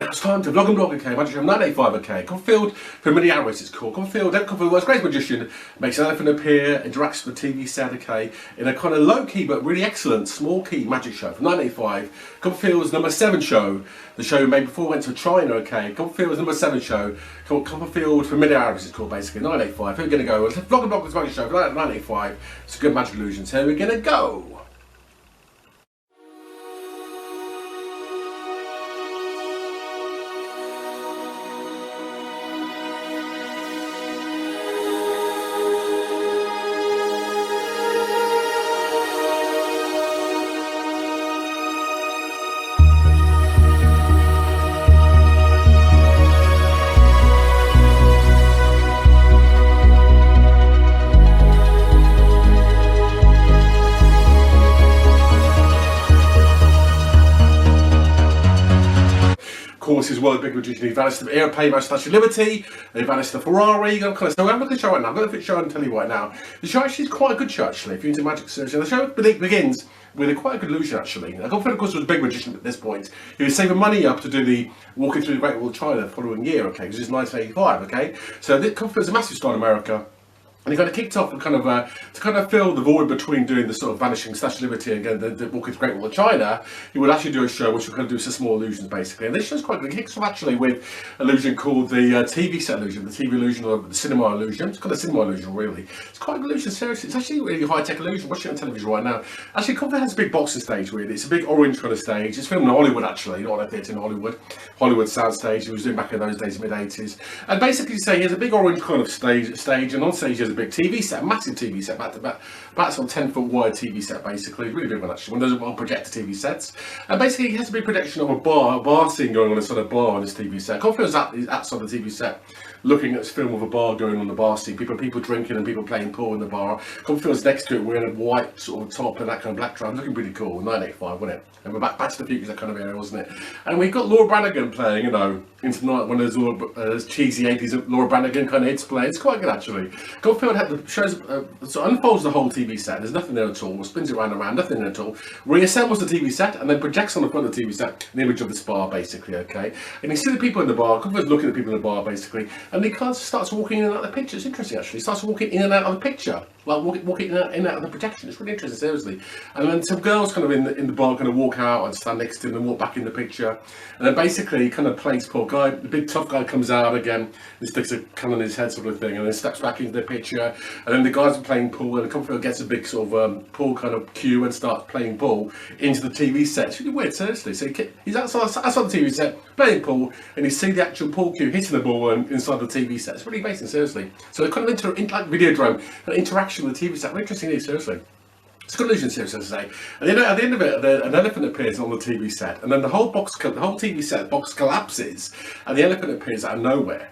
It's time to vlog and blog, okay, Magic 985, okay. Copperfield Familiares, it's called. David Copperfield, world's greatest magician, makes an elephant appear, interacts with the TV set, okay, in a kind of low-key but really excellent, small-key magic show from 1985. Copperfield's number 7 show, the show made before it went to China, okay. Copperfield's number 7 show, called Copperfield Familiares, it's called basically, 1985. Here we're going to go, vlog and blog this magic show from 1985. It's a good magic illusion, so we're going to go. His world big magician, he vanished the airplane, Statue of Liberty, he vanished the Ferrari, kind of so I'm looking at the show right now, I'm going to show and tell you right now. The show actually is quite a good show actually, if you're into magic search. The show begins with quite a good illusion actually. Now, Copperfield of course was a big magician at this point. He was saving money up to do the walking through the Great Wall of China the following year, okay, because it's 1985, okay. So Copperfield's a massive star in America. And he kind of kicked off and to kind of fill the void between doing the sort of Vanishing, Statue of Liberty and again the Walking Through the Great Wall of China. He would actually do a show which would kind of do some small illusions basically. And this show's quite good. It kicks off actually with an illusion called the TV set illusion, the TV illusion or the cinema illusion. It's called a cinema illusion really. It's quite a good illusion, seriously. It's actually a really high-tech illusion. Watching it on television right now. Actually, Copperfield has a big boxing stage really. It's a big orange kind of stage. It's filmed in Hollywood actually, not on a theatre in Hollywood. Hollywood soundstage. He was doing back in those days, mid-80s. And basically, say he has a big orange kind of stage, and on stage he has a big TV set. Massive TV set, about sort of 10-foot wide TV set basically, really big one actually, one of those projector TV sets. And basically he has a big projection of a bar scene going on inside a bar on this TV set. Copperfield's outside the TV set looking at this film of a bar going on the bar scene, people drinking and people playing pool in the bar. Copperfield's next to it wearing a white sort of top and that kind of black dress, looking pretty cool, 1985 wasn't it? And we're back to the Future, that kind of area, wasn't it? And we've got Laura Branigan playing, you know, into the night, one of those cheesy 80s Laura Branigan kind of hits play. It's quite good actually. Copperfield had the shows, so unfolds the whole TV set, there's nothing there at all, spins it round and round, nothing there at all, reassembles the TV set and then projects on the front of the TV set an image of this bar basically, okay? And you see the people in the bar, Copperfield's looking at the people in the bar basically, and he kind of starts walking in and out of the picture. It's interesting actually, he starts walking in and out of the picture, like walking in and out of the projection. It's really interesting, seriously. And then some girls kind of in the bar kind of walk out and stand next to him and walk back in the picture. And then basically he kind of plays poor guy, the big tough guy comes out again and sticks a can on his head sort of thing and then steps back into the picture. And then the guys are playing pool and Copperfield gets a big sort of pool kind of cue and starts playing pool into the TV set. It's really weird, seriously. So he's outside the TV set playing pool and you see the actual pool cue hitting the ball inside the TV set. It's really amazing, seriously. So it kind of like Videodrome, an interaction with the TV set. Really interesting, seriously. It's a good illusion, seriously, to say. And then at the end of it, an elephant appears on the TV set, and then the whole TV set box collapses, and the elephant appears out of nowhere.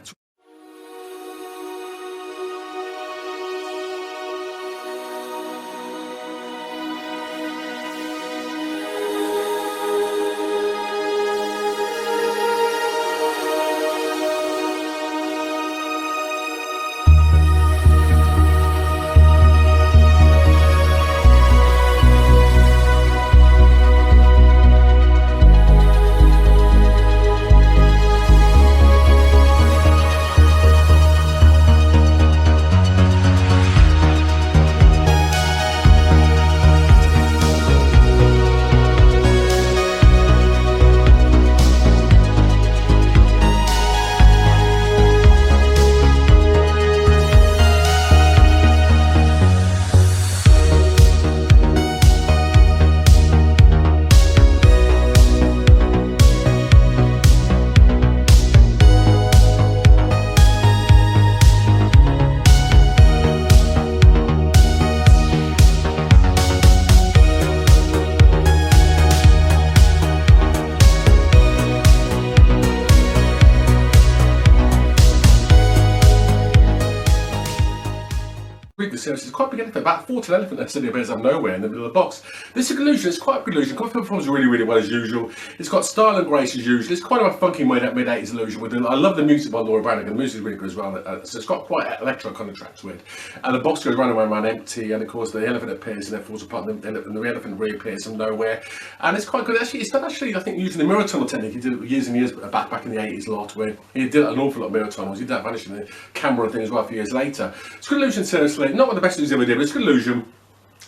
series. It's quite a big elephant, about 14 elephant that suddenly appears out of nowhere in the middle of the box. This illusion, it's quite a good illusion. Copperfield performs really, really well as usual. It's got style and grace as usual. It's quite a funky mid-80s illusion. I love the music by Laura Branigan. The music is really good as well. So it's got quite electro kind of tracks with it. And the box goes around empty, and of course the elephant appears and then falls apart, and the elephant reappears from nowhere. And it's quite good. Actually, it's done I think, using the mirror tunnel technique. He did it years and years back in the 80s a lot, where he did an awful lot of mirror tunnels. He did that Vanishing the camera thing as well a few years later. It's a good illusion, seriously. Not one of the best illusions ever did, but it's a good illusion.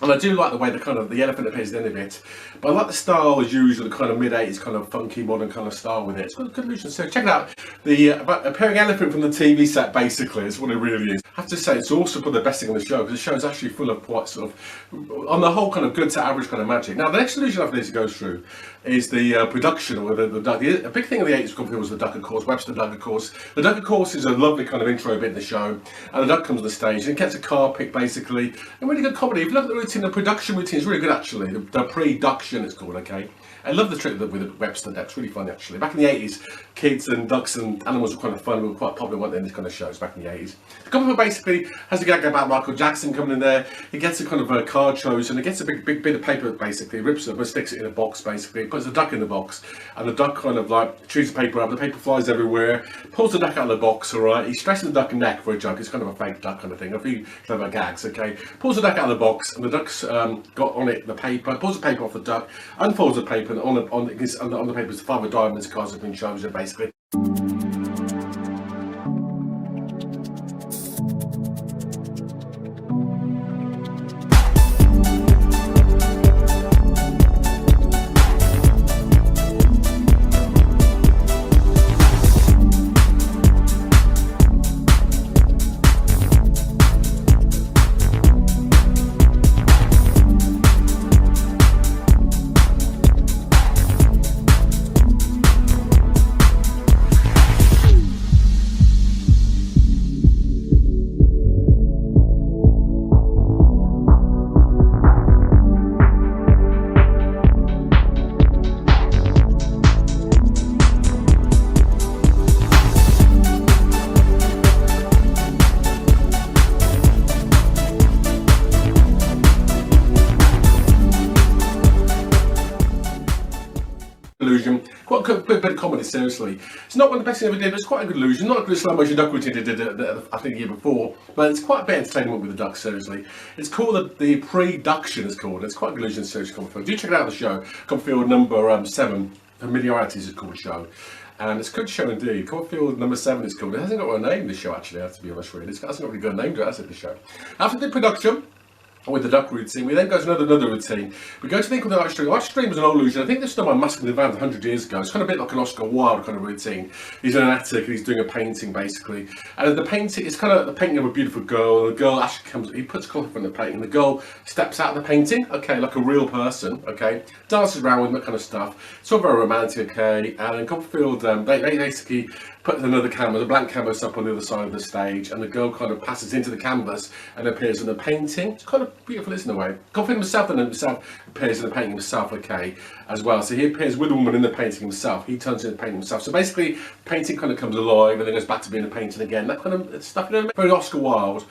And I do like the way the elephant appears at the end of it. But I like the style as usual, the kind of mid-80s kind of funky modern kind of style with it. It's got a good illusion. So check it out. The appearing elephant from the TV set basically is what it really is. I have to say it's also probably the best thing on the show, because the show is actually full of quite sort of, on the whole, kind of good to average kind of magic. Now the next illusion after this to go through is the production, or the duck. A big thing in the 80s was the duck, of course, Webster duck, of course. The duck, of course, is a lovely kind of intro bit in the show, and the duck comes on the stage and gets a car pick basically, and really good comedy. If you look at the routine, the production routine is really good actually. The pre-duction it's called, okay. I love the trick with the Webster duck. It's really fun actually. Back in the 80s, kids and ducks and animals were kind of fun. We were quite popular, weren't they, in these kind of shows back in the 80s. The Copperfield basically has a gag about Michael Jackson coming in there. He gets a kind of a card chosen. He gets a big bit of paper basically, rips it up and sticks it in a box basically, puts the duck in the box, and the duck kind of like chews the paper up. The paper flies everywhere. Pulls the duck out of the box. All right. He stresses the duck's neck for a joke. It's kind of a fake duck kind of thing. A few clever gags. Okay. Pulls the duck out of the box, and the duck's got on it the paper. Pulls the paper off the duck, unfolds the paper, and on the paper is 5 diamonds cards have been chosen basically. Illusion, quite a good bit of comedy, seriously. It's not one of the best things I ever did, but it's quite a good illusion. Not a good slow motion duck routine did I think the year before, but it's quite a bit of entertainment with the duck, seriously. It's called the pre-duction, it's called. It's quite a good illusion, seriously, Copperfield. Do check it out, the show. Copperfield number 7, Familiarities is called the show. And it's a good show indeed. Copperfield number 7 is called. It hasn't got a name, this show, actually, I have to be honest with you. It hasn't got a really good name to it, has it, the show. After the production, with the duck routine, we then go to another routine. We go to the thing called the Arch Stream. Arch Stream was an old illusion. I think this was done by Masculine Van 100 years ago. It's kind of a bit like an Oscar Wilde kind of routine. He's in an attic and he's doing a painting basically. And the painting, it's kind of the painting of a beautiful girl. The girl actually comes, he puts cloth in the painting. The girl steps out of the painting, okay, like a real person, okay, dances around with him, that kind of stuff. It's all very romantic, okay. And in Copperfield, they basically put another canvas, a blank canvas up on the other side of the stage, and the girl kind of passes into the canvas and appears in the painting. It's kind of beautiful, isn't it, in a way? Copperfield himself appears in the painting himself, okay, as well. So he appears with a woman in the painting himself. He turns into the painting himself. So basically, painting kind of comes alive and then goes back to being a painting again. That kind of stuff, you know, very Oscar Wilde.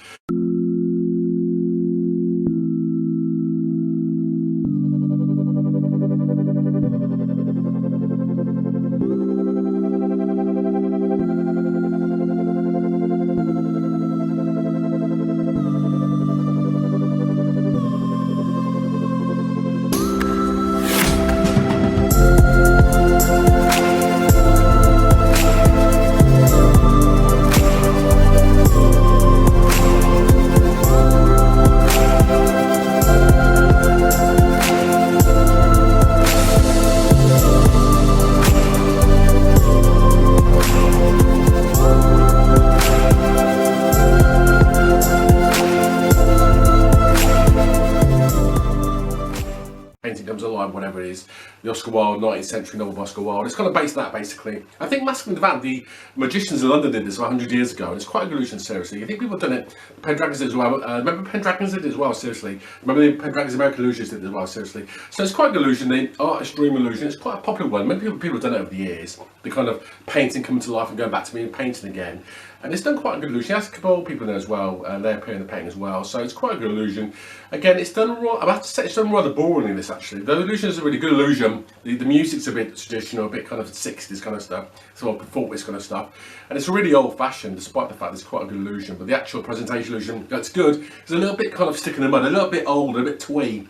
the Oscar Wilde 19th century novel by Oscar Wilde. It's kind of based on that, basically. I think Masking the Van, the magicians in London did this 100 years ago, and it's quite a good illusion, seriously. I think people have done it. Pendragons did it as well. Remember Pendragons did it as well, seriously. Remember the Pendragons American Illusions did it as well, seriously. So it's quite a good illusion, the artist dream illusion. It's quite a popular one. Many people have done it over the years. The kind of painting coming to life and going back to being painting again. And it's done quite a good illusion. It has a couple of people in there as well, and they appear in the painting as well. So it's quite a good illusion. Again, it's done, I have to say, it's done rather boringly, this actually. The illusion is a really good illusion. The music's a bit traditional, a bit kind of 60s kind of stuff. It's all performance kind of stuff. And it's really old fashioned, despite the fact it's quite a good illusion. But the actual presentation illusion, that's good. It's a little bit kind of stick in the mud, a little bit old, a bit twee.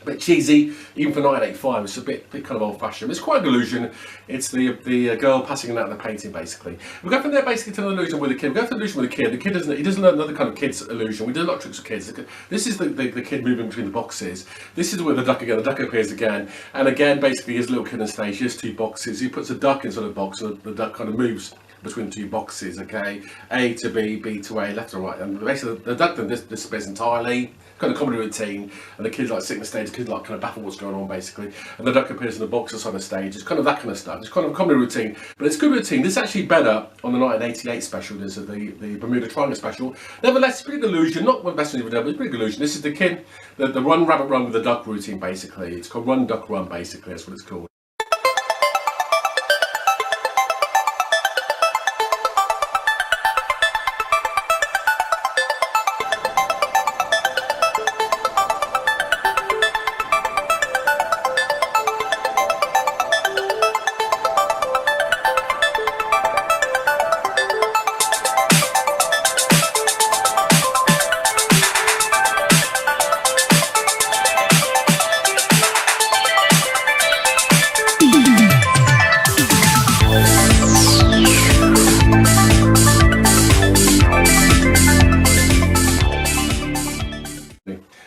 A bit cheesy, even for 1985. It's a bit kind of old-fashioned. It's quite an illusion. It's the girl passing out of the painting, basically. We go from there basically to an illusion with a kid. We go to an illusion with a kid. The kid doesn't learn another kind of kid's illusion. We do a lot of tricks with kids. This is the kid moving between the boxes. This is where the duck again. The duck appears again, and again, basically, his little kid on stage. He has two boxes. He puts a duck inside a box, and the duck kind of moves between two boxes. Okay, A to B, B to A, left and right. And basically, the duck then disappears entirely. Kind of comedy routine, and the kids like sitting on the stage, the kids like kind of baffle what's going on basically, and the duck appears in the box that's on the stage. It's kind of that kind of stuff. It's kind of a comedy routine, but it's good routine. This is actually better on the 1988 special. This is the Bermuda Triangle special. Nevertheless, it's pretty good illusion. Not one of the best things we've ever done, but it's pretty good illusion. This is the kid, the run rabbit run with the duck routine basically. It's called Run Duck Run basically. That's what it's called.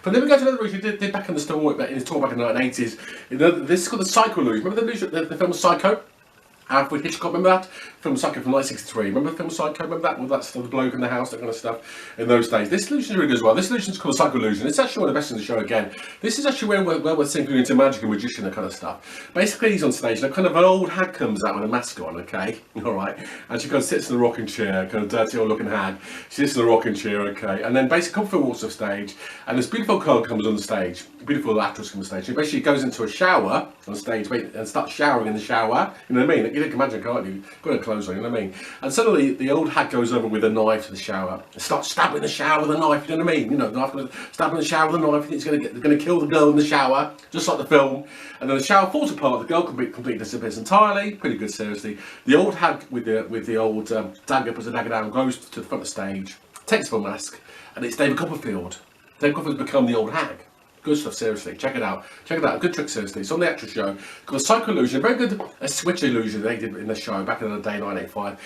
But then we go to another illusion we did back in the store, in his tour back in the 1980s. This is called the Psycho Illusion. Remember the illusion, the film Psycho? Alfred Hitchcock, remember that? Film Psycho from 1963. Remember the film Psycho? Remember that? Well, that's the bloke in the house, that kind of stuff in those days. This illusion is really good as well. This illusion is called Psycho Illusion. It's actually one of the best in the show again. This is actually where we're sinking into magic and magician and kind of stuff. Basically, he's on stage and kind of an old hag comes out with a mask on, okay? Alright. And she kind of sits in a rocking chair, kind of dirty old looking hag. She sits in a rocking chair, okay? And then basically Copperfield walks off stage and this beautiful girl comes on the stage. Beautiful actress comes on stage. She basically goes into a shower on stage and starts showering in the shower. You know what I mean? You can imagine, can't you? Got her clothes on, you know what I mean? And suddenly the old hag goes over with a knife to the shower and starts stabbing the shower with a knife, you know what I mean? You know, the knife, stabbing the shower with a knife, it's going to kill the girl in the shower, just like the film. And then the shower falls apart, the girl completely disappears entirely. Pretty good, seriously. The old hag with the old dagger, puts a dagger down, goes to the front of the stage, takes off a mask, and it's David Copperfield. David Copperfield's become the old hag. Good stuff, seriously. Check it out. Check it out. Good trick, seriously. It's on the actress show. Called Psycho Illusion. Very good switch illusion they did in the show back in the day, 1985.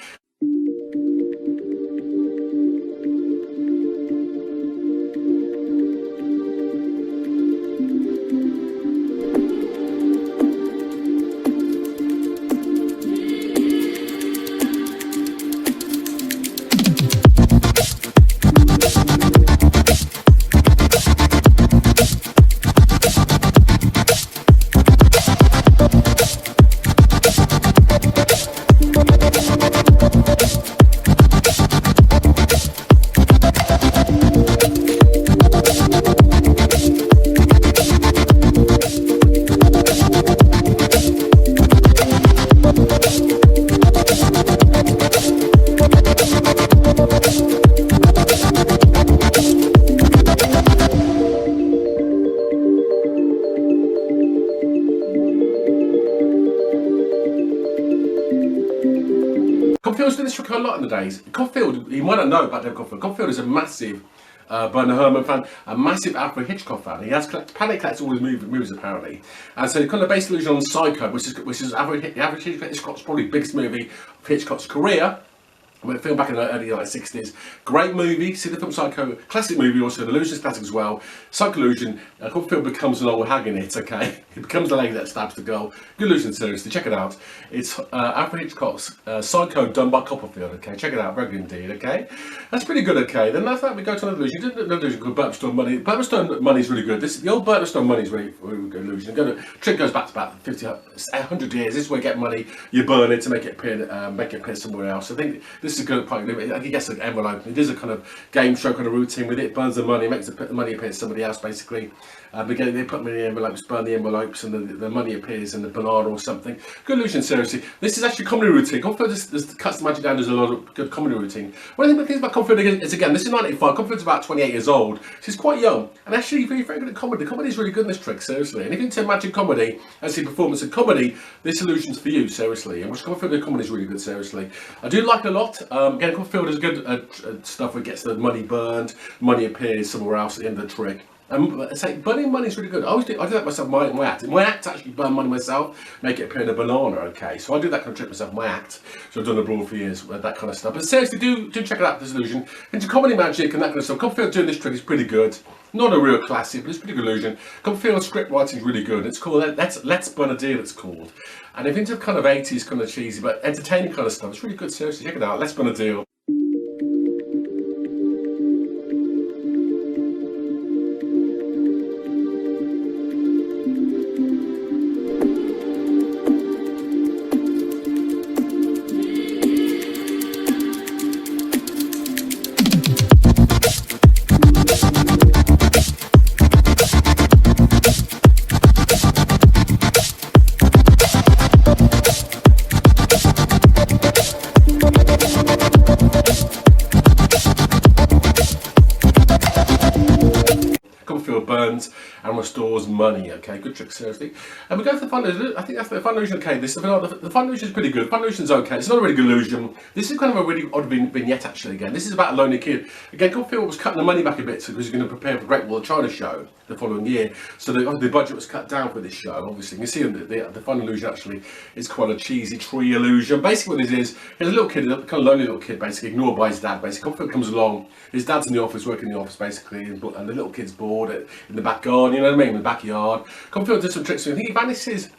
Copperfield's done this trick a lot in the days. Copperfield, you might not know about David Copperfield. Copperfield is a massive Bernard Herrmann fan, a massive Alfred Hitchcock fan. He has collects all his movies apparently, and so he kind of based the illusion on Psycho, which is Alfred Hitchcock's probably biggest movie of Hitchcock's career. a film back in the early 60s. Great movie, see the film Psycho, classic movie, also an Illusion's classic as well. Psycho Illusion, Copperfield becomes an old hag in it, okay? He becomes the lady that stabs the girl. Good Illusion, seriously, check it out. It's Alfred Hitchcock's Psycho done by Copperfield, okay? Check it out, very good indeed, okay? That's pretty good, okay? Then after that we go to another illusion. Another illusion called Burtonstone Money. Burtonstone Money is really good. The old Burtonstone Money is really good illusion. Trick goes back to about 100 years. This is where you get money, you burn it to make it appear somewhere else. I think this is a good point. I guess an envelope. It is a kind of game show kind of routine with it. It burns the money, makes the money appear to somebody else basically. Again, they put them in the envelopes, burn the envelopes, and the money appears in the banana or something. Good illusion, seriously. This is actually a comedy routine. Copperfield cuts the magic down. There's a lot of good comedy routine. One of the things about Copperfield is, again, this is 1985. Copperfield's about 28 years old. She's quite young, and actually very, very good at comedy. The comedy is really good in this trick, seriously. And if you're into magic comedy, actually performance and comedy, this illusion's for you, seriously. And which Copperfield comedy is really good, seriously. I do like it a lot. Again, Copperfield is good stuff where it gets the money burned, money appears somewhere else at the end of the trick. Burning money is really good. I do that myself. My act. My act actually burn money myself, make it appear in a banana. Okay, so I do that kind of trick myself. My act. So I've done abroad for years, that kind of stuff. But seriously, do check it out. This illusion into comedy magic and that kind of stuff. Copperfield doing this trick is pretty good. Not a real classic, but it's a pretty good illusion. Copperfield script writing is really good. It's called Let's Burn a Deal. It's called. And if into kind of 80s kind of cheesy but entertaining kind of stuff, it's really good. Seriously, check it out. Let's Burn a Deal. Burns and restores money. Okay, good trick, seriously. And we go for the fun illusion. I think that's the fun illusion. Okay, the fun illusion is pretty good. Fun illusion's okay. It's not a really good illusion. This is kind of a really odd vignette actually. Again, this is about a lonely kid. Again, Copperfield was cutting the money back a bit because he's going to prepare for the Great Wall of China show the following year. So the budget was cut down for this show. Obviously, you can see the fun illusion actually is quite a cheesy tree illusion. Basically, what it is, he's a little kid, a kind of lonely little kid, basically ignored by his dad. Basically, Copperfield comes along. His dad's in the office, working in the office, basically, and the little kid's bored in the back garden. You know what I mean? In the backyard. Copperfield does some tricks. I think he vanishes.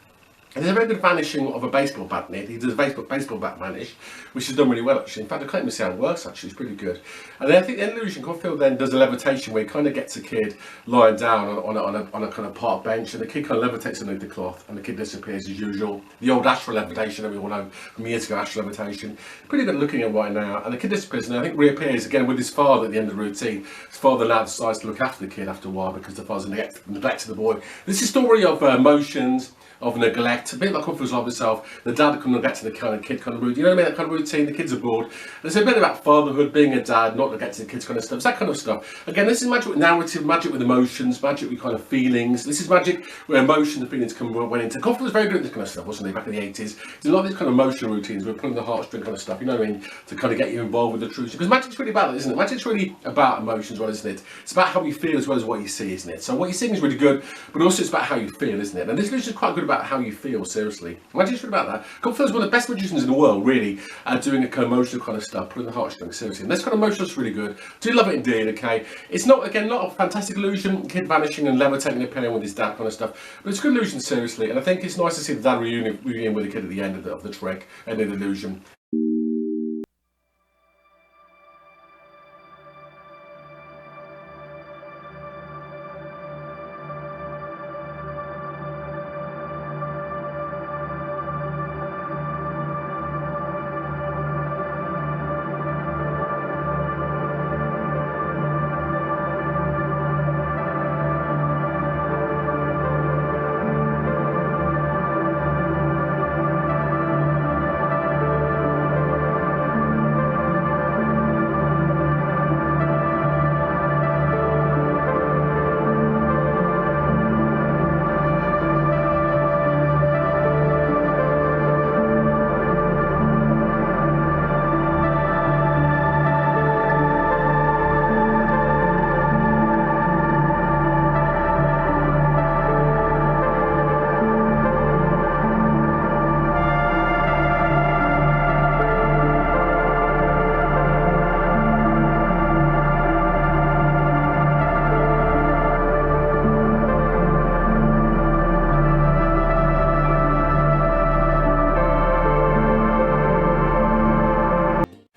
And there's a very good vanishing of a baseball bat in it. He does a baseball bat vanish, which is done really well actually. In fact, I can't even see how it works actually. It's pretty good. And then I think the illusion, Copperfield then does a levitation where he kind of gets a kid lying down on a kind of park bench, and the kid kind of levitates underneath the cloth, and the kid disappears as usual. The old astral levitation that we all know from years ago, astral levitation. Pretty good looking at right now. And the kid disappears, and I think reappears again with his father at the end of the routine. His father now decides to look after the kid after a while because the father's neglected the boy. This is a story of emotions, of neglect, a bit like Copperfield's life itself. The dad can neglect the kind of kid kind of routine. You know what I mean? That kind of routine. The kids are bored. There's a bit about fatherhood, being a dad, not neglecting the kids kind of stuff. It's that kind of stuff. Again, this is magic with narrative, magic with emotions, magic with kind of feelings. This is magic where emotions and feelings went into. Copperfield was very good at this kind of stuff, wasn't he? Back in the 80s. There's a lot of these kind of emotional routines. We're pulling the heartstring kind of stuff. You know what I mean? To kind of get you involved with the truth. Because magic's really about that, isn't it? Magic's really about emotions, as well, isn't it? It's about how you feel as well as what you see, isn't it? So what you're seeing is really good, but also it's about how you feel, isn't it? And this illusion is quite good about how you feel. Seriously, magic's really about that. Copperfield's one of the best magicians in the world, really, at doing a kind of emotional kind of stuff, pulling the heartstrings, seriously. And this kind of emotional is really good. Do love it indeed, okay? It's not, again, not a fantastic illusion, kid vanishing and levitating and appearing with his dad kind of stuff, but it's a good illusion, seriously. And I think it's nice to see the dad reunion with the kid at the end of the trick, end of the illusion.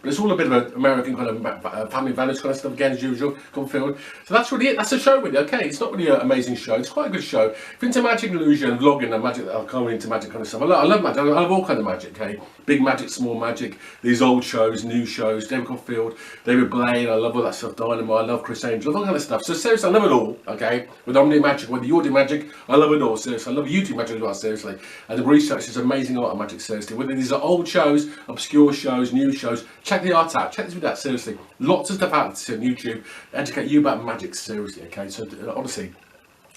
but it's all a bit of an American kind of family values kind of stuff again as usual, Copperfield. So that's really it. That's the show really. Okay, it's not really an amazing show. It's quite a good show. If you're into magic, illusion, vlogging, and magic, I'm kind of into magic kind of stuff. I love magic. I love all kind of magic. Okay, big magic, small magic. These old shows, new shows. David Copperfield, David Blaine. I love all that stuff. Dynamite. I love Chris Angel. All that kind of stuff. So seriously, I love it all. Okay, whether I'm doing magic, whether you're doing magic, I love it all. Seriously, I love you doing magic as well. Seriously, and the research is amazing. A lot of magic. Seriously, whether these are old shows, obscure shows, new shows, check the art out. Check this video out. Seriously, lots of stuff out on YouTube. Educate you about magic. Seriously, okay. So honestly.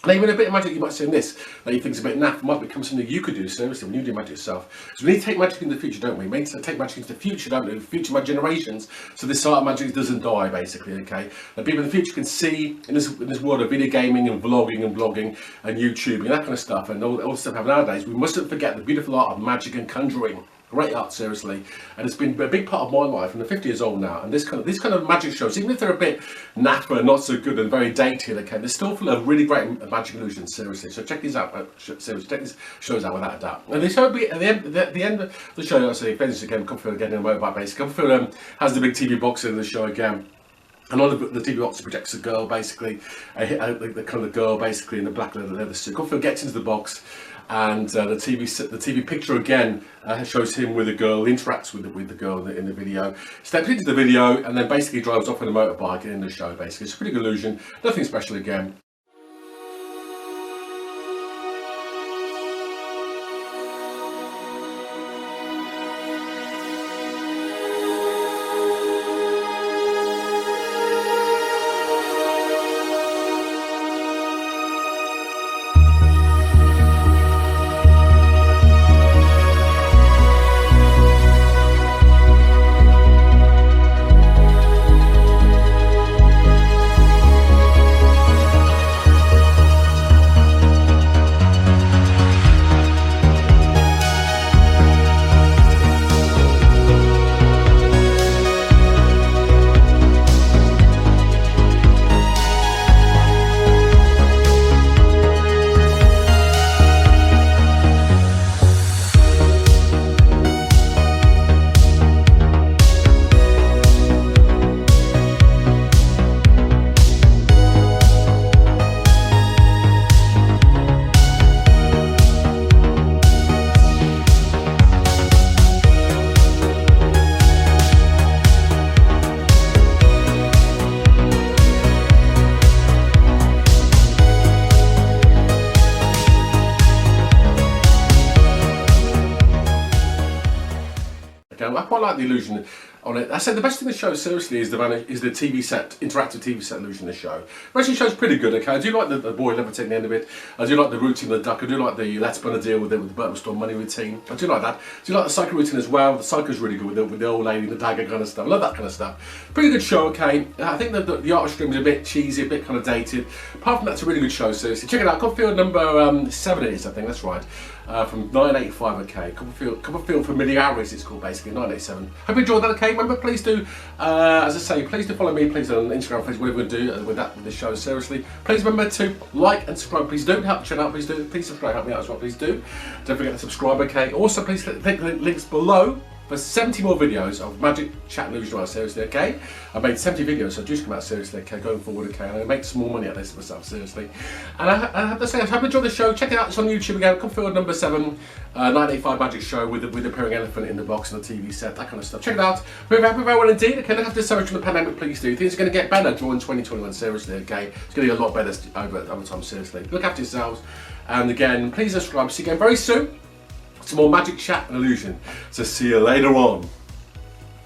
And even a bit of magic you might see in this that you think is a bit naff might become something you could do seriously when you do magic yourself. So we need to take magic into the future, don't we? We need to take magic into the future, don't we? The future my generations, so this art of magic doesn't die, basically, okay? That people in the future can see in this world of video gaming and vlogging and blogging and YouTube and that kind of stuff and all the stuff we have nowadays. We mustn't forget the beautiful art of magic and conjuring. Great art, seriously, and it's been a big part of my life. I'm 50 years old now, and this kind of magic shows, even if they're a bit naff and not so good and very dated, okay, they're still full of really great magic illusions, seriously. So check these out, seriously. Check these shows out without a doubt. And they show at the end of the show, I say, Vanishing again, Copperfield again in a motorbike base. Copperfield has the big TV box in the show again. And on the TV box projects a girl, basically, the kind of girl, basically, in the black leather suit. Copperfield gets into the box, and the TV picture again shows him with a girl, interacts with the girl in the video, steps into the video, and then basically drives off on a motorbike in the show. Basically, it's a pretty good illusion, nothing special again. I quite like the illusion on it. I said the best thing in the show, seriously, is the TV set, interactive TV set illusion in the show. The rest of the show's pretty good, okay? I do like the boy levitating at the end of it. I do like the routine of the duck. I do like the let's burn a deal with the Burton Store money routine. I do like that. I do like the psycho routine as well. The psycho's really good with the old lady, the dagger kind of stuff. I love that kind of stuff. Pretty good show, okay? I think the art stream is a bit cheesy, a bit kind of dated. Apart from that, it's a really good show, seriously. Check it out. Copperfield number 7 it is, I think, that's right. From 1985, okay. Copperfield Familiares, it's called, basically, 1987. Hope you enjoyed that, okay? Remember, please do, as I say, please do follow me, please, on Instagram, Facebook, whatever you do with this show, seriously. Please remember to like and subscribe. Please do help the channel out, please do. Please subscribe, help me out as well, please do. Don't forget to subscribe, okay? Also, please click the links below for 70 more videos of magic, chat, and illusion, seriously, okay? I've made 70 videos, so just come out, seriously, okay, going forward, okay? And I make some more money out of this myself, seriously. And I have to say, I hope you enjoyed the show. Check it out, it's on YouTube again, Copperfield number 7, 1985 magic show with the appearing elephant in the box and the TV set, that kind of stuff. Check it out. Very happy, very well indeed. Okay, look after so much from the pandemic, please do. Things are going to get better during 2021, seriously, okay? It's going to get a lot better over time, seriously. Look after yourselves. And again, please subscribe. See you again very soon. Some more magic, chat, and illusion. So see you later on.